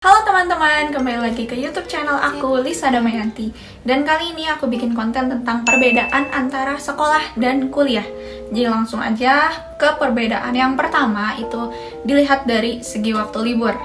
Halo teman-teman, kembali lagi ke YouTube channel aku, Lisa Damayanti. Dan kali ini aku bikin konten tentang perbedaan antara sekolah dan kuliah. Jadi langsung aja ke perbedaan yang pertama, itu dilihat dari segi waktu libur.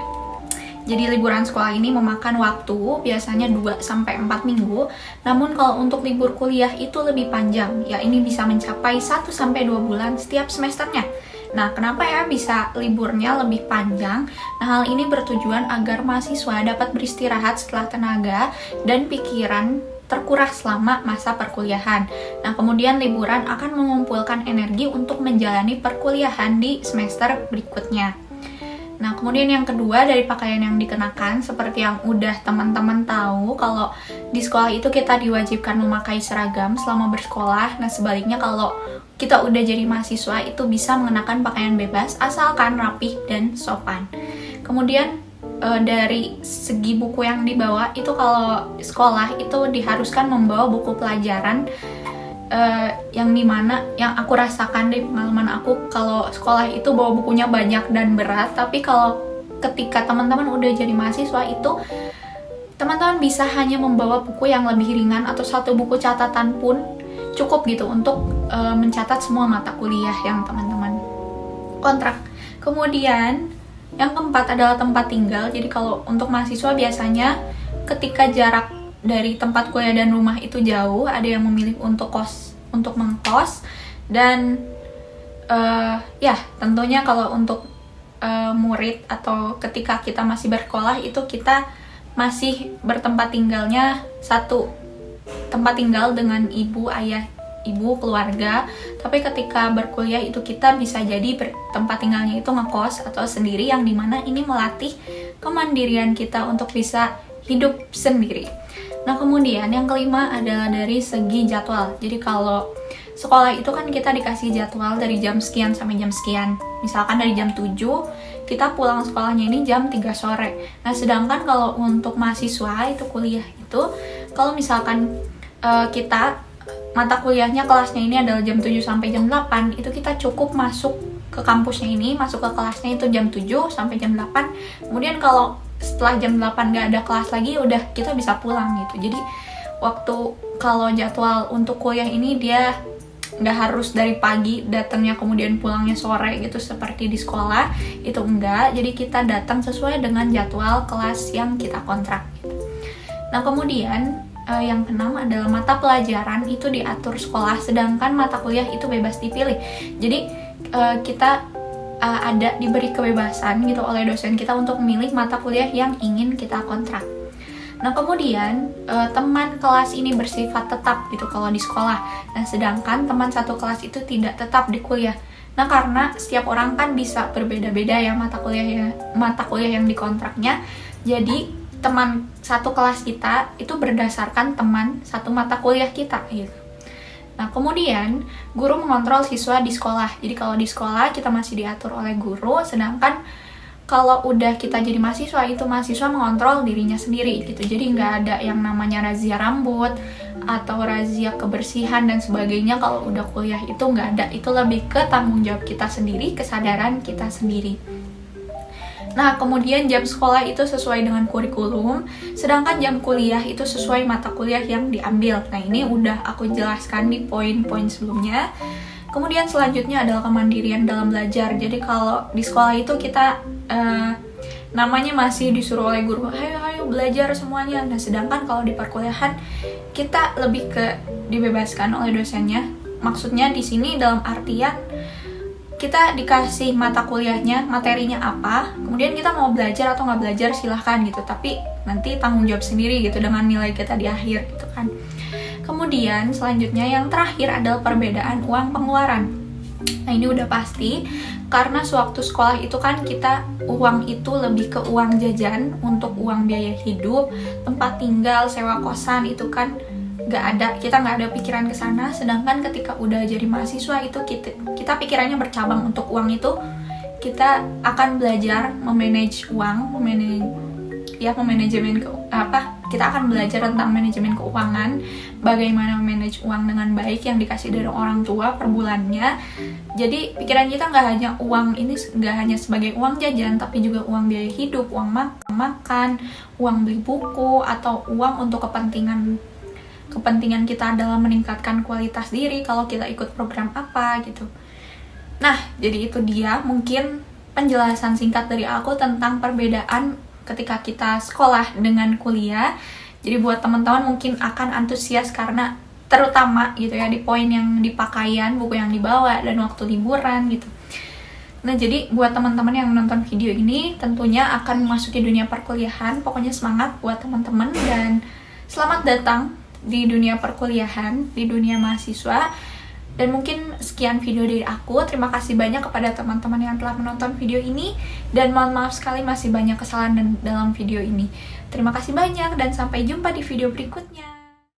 Jadi liburan sekolah ini memakan waktu biasanya 2-4 minggu. Namun kalau untuk libur kuliah itu lebih panjang, ya ini bisa mencapai 1-2 bulan setiap semesternya. Nah, kenapa ya bisa liburnya lebih panjang? Nah, hal ini bertujuan agar mahasiswa dapat beristirahat setelah tenaga dan pikiran terkuras selama masa perkuliahan. Nah, kemudian liburan akan mengumpulkan energi untuk menjalani perkuliahan di semester berikutnya. Nah, kemudian yang kedua dari pakaian yang dikenakan, seperti yang udah teman-teman tahu, kalau di sekolah itu kita diwajibkan memakai seragam selama bersekolah. Nah, sebaliknya kalau kita udah jadi mahasiswa itu bisa mengenakan pakaian bebas asalkan rapi dan sopan. Kemudian dari segi buku yang dibawa itu, kalau sekolah itu diharuskan membawa buku pelajaran yang dimana yang aku rasakan dari pengalaman aku, kalau sekolah itu bawa bukunya banyak dan berat, tapi kalau ketika teman-teman udah jadi mahasiswa itu teman-teman bisa hanya membawa buku yang lebih ringan atau satu buku catatan pun cukup gitu untuk mencatat semua mata kuliah yang teman-teman kontrak. Kemudian yang keempat adalah tempat tinggal. Jadi kalau untuk mahasiswa biasanya ketika jarak dari tempat kuliah dan rumah itu jauh, ada yang memilih untuk mengkos. Dan ya tentunya kalau untuk murid atau ketika kita masih bersekolah itu kita masih bertempat tinggalnya satu tempat tinggal dengan ibu, ayah, ibu, keluarga. Tapi ketika berkuliah itu kita bisa jadi tempat tinggalnya itu ngekos atau sendiri, yang dimana ini melatih kemandirian kita untuk bisa hidup sendiri. Nah, kemudian yang kelima adalah dari segi jadwal. Jadi kalau sekolah itu kan kita dikasih jadwal dari jam sekian sampai jam sekian. Misalkan dari jam 7, kita pulang sekolahnya ini jam 3 sore. Nah, sedangkan kalau untuk mahasiswa itu kuliah itu, kalau misalkan kita mata kuliahnya kelasnya ini adalah jam 7 sampai jam 8, itu kita cukup masuk ke kampusnya ini, masuk ke kelasnya itu jam 7 sampai jam 8. Kemudian kalau setelah jam 8 gak ada kelas lagi, udah kita bisa pulang gitu. Jadi waktu kalau jadwal untuk kuliah ini dia nggak harus dari pagi datangnya kemudian pulangnya sore gitu seperti di sekolah, itu enggak. Jadi kita datang sesuai dengan jadwal kelas yang kita kontrak gitu. Nah, kemudian yang keenam adalah mata pelajaran itu diatur sekolah, sedangkan mata kuliah itu bebas dipilih. Jadi kita ada diberi kebebasan gitu oleh dosen kita untuk memilih mata kuliah yang ingin kita kontrak. Nah, kemudian teman kelas ini bersifat tetap gitu kalau di sekolah. Nah, sedangkan teman satu kelas itu tidak tetap di kuliah. Nah, karena setiap orang kan bisa berbeda-beda ya mata kuliah yang dikontraknya. Jadi teman satu kelas kita itu berdasarkan teman satu mata kuliah kita gitu. Nah, kemudian guru mengontrol siswa di sekolah. Jadi kalau di sekolah kita masih diatur oleh guru, sedangkan kalau udah kita jadi mahasiswa itu mahasiswa mengontrol dirinya sendiri gitu. Jadi nggak ada yang namanya razia rambut atau razia kebersihan dan sebagainya. Kalau udah kuliah itu nggak ada. Itu lebih ke tanggung jawab kita sendiri, kesadaran kita sendiri. Nah, kemudian jam sekolah itu sesuai dengan kurikulum, sedangkan jam kuliah itu sesuai mata kuliah yang diambil. Nah, ini udah aku jelaskan di poin-poin sebelumnya. Kemudian selanjutnya adalah kemandirian dalam belajar. Jadi kalau di sekolah itu kita namanya masih disuruh oleh guru, ayo belajar semuanya. Nah, sedangkan kalau di perkuliahan kita lebih ke dibebaskan oleh dosennya. Maksudnya di sini dalam artian kita dikasih mata kuliahnya, materinya apa, kemudian kita mau belajar atau nggak belajar silahkan gitu, tapi nanti tanggung jawab sendiri gitu dengan nilai kita di akhir gitu kan. Kemudian selanjutnya yang terakhir adalah perbedaan uang pengeluaran. Nah, ini udah pasti karena sewaktu sekolah itu kan kita uang itu lebih ke uang jajan untuk uang biaya hidup, tempat tinggal, sewa kosan itu kan kita nggak ada pikiran ke sana. Sedangkan ketika udah jadi mahasiswa itu kita pikirannya bercabang. Untuk uang itu kita akan belajar memanage uang, memanajemen kita akan belajar tentang manajemen keuangan, bagaimana manage uang dengan baik yang dikasih dari orang tua per bulannya. Jadi pikiran kita nggak hanya uang ini nggak hanya sebagai uang jajan, tapi juga uang biaya hidup, uang makan, uang beli buku, atau uang untuk kepentingan kita dalam meningkatkan kualitas diri kalau kita ikut program apa gitu. Nah, jadi itu dia mungkin penjelasan singkat dari aku tentang perbedaan ketika kita sekolah dengan kuliah. Jadi buat teman-teman mungkin akan antusias karena terutama gitu ya di poin yang di pakaian, buku yang dibawa, dan waktu liburan gitu. Nah, jadi buat teman-teman yang menonton video ini tentunya akan memasuki dunia perkuliahan. Pokoknya semangat buat teman-teman dan selamat datang di dunia perkuliahan, di dunia mahasiswa. Dan mungkin sekian video dari aku. Terima kasih banyak kepada teman-teman yang telah menonton video ini. Dan mohon maaf sekali masih banyak kesalahan dalam video ini. Terima kasih banyak dan sampai jumpa di video berikutnya.